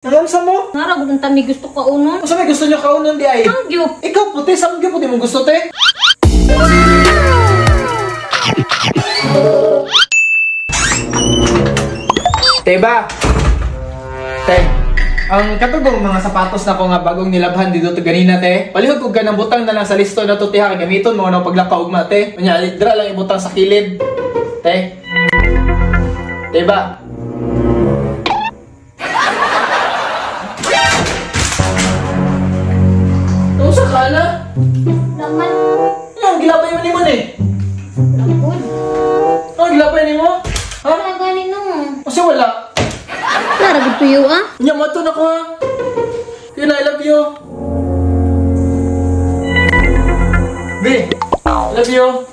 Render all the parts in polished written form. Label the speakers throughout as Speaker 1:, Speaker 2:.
Speaker 1: Nangamsa mo?
Speaker 2: Naragod ang tami gusto ka unon.
Speaker 1: Kung may gusto nyo kaunon di ay?
Speaker 2: Samgyup.
Speaker 1: Ikaw puti, samgyup puti mo gusto te? Teba! Te, ang katugong mga sapatos na ko nga bagong nilabhan dito to ganina te. Palihog kog ganang butang na lang sa listo na to tiha gamiton mo na paglakaw ugma te. Unya dira lang ibutang sa kilid. Te. Teba. Ano sa kana?
Speaker 2: Laman.
Speaker 1: Ano gilapay mo ni mo eh?
Speaker 2: Lagod.
Speaker 1: Ano gilapay ni mo? Ha?
Speaker 2: Wala ganin no.
Speaker 1: Kasi wala.
Speaker 2: Naragod tuyo ah.
Speaker 1: Unya mato na ko ha. Yun, I love you. Be, I love you.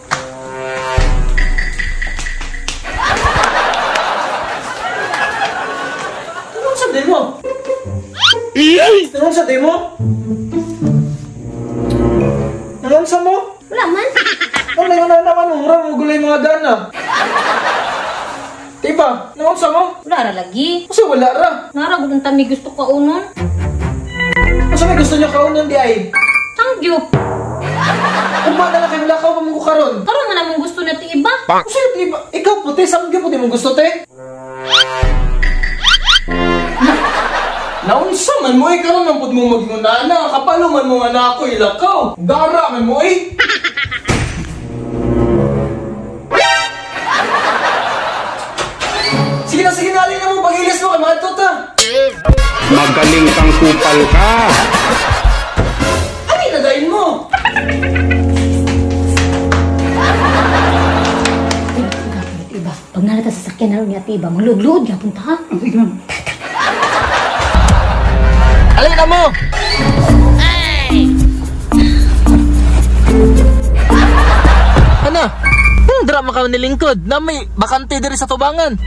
Speaker 1: Tanong sa demo. Tanong sa demo. Tanong sa mo.
Speaker 2: Wala man.
Speaker 1: Ano nga naman umura mo gulay mga dana. Diba? Tanong sa mo.
Speaker 2: Wala ra lagi.
Speaker 1: Kasi wala ra.
Speaker 2: Naragod ang tami gusto ka unon.
Speaker 1: Kasi may gusto niyo kaunan di ay.
Speaker 2: Samgyup.
Speaker 1: Kumana na kayo lakaw pa mo karon.
Speaker 2: Karon man namang gusto na ti iba.
Speaker 1: Kasi diba? Ikaw puti, samgyup puti mo gusto te. Naunsa man mo karon man pud mo magnunana, kapalo man mo nga ako ilakaw. Dara man mo Sige na, alin na mo pag-ilis mo kay mga tota.
Speaker 3: Magaling kang kupal ka.
Speaker 1: Ano nagayin mo?
Speaker 2: Iba. Pag nalata sa sakyan na rin niya iba, maglud-lud ka punta ha.
Speaker 1: Alin na mo? Ano? Anong drama ka nilingkod? Na may bakante diri sa tubangan.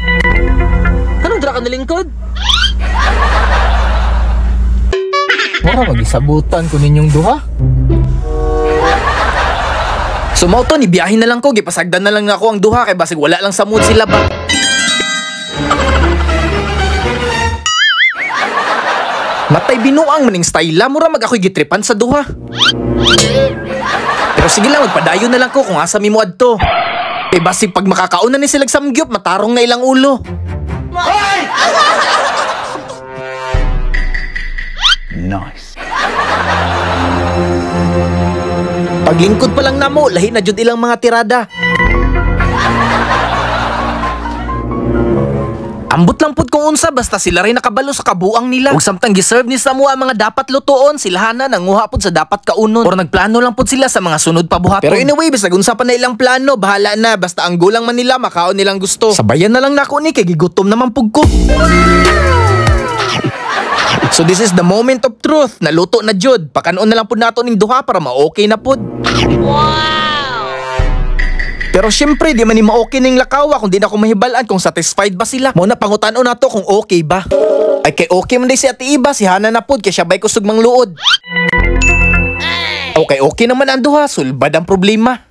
Speaker 1: Anong drama ka nilingkod? Wala mag-isabutan ko ninyong duha. Sumauto ni biyahin na lang ko, gipasagdan na lang ako ang duha kay basig wala lang sa mood sila ba. Matay binuang maning style mura mag ako'y gitripan sa duha. Pero sige lang, magpadayon na lang ko kung asa mi mo adto. Eh basig pag makakauna ni silag samgyup, matarong na ilang ulo.
Speaker 3: Nice.
Speaker 1: Paglingkod pa lang namo, lahi na jud ilang mga tirada. Ambot lang pud kung unsa basta sila rin nakabalo sa kabuang nila. Ug samtang giserve ni sa mua mga dapat lutuon, silhana nanguha pud sa dapat kaunon. Or nagplano lang pud sila sa mga sunod pa buhaton. Pero anyway, basta unsa pa na ilang plano, bahala na. Basta ang gulang man nila, makaon nilang gusto. Sabayan na lang nako ni kay gigutom naman pug ko. So this is the moment of truth. Naluto na jud. Pakanon na lang pud nato ning duha para ma-okay na pud. Wow! Pero syempre, di man ni ma-okay ning lakawa kung di na ko mahibalaan kung satisfied ba sila. Muna pangutan-o na to kung okay ba. Ay kay okay man day si Ate Iba, si Hana na pud kay siya bay kusog mang luod. Okay naman ang duha, sulbad ang problema.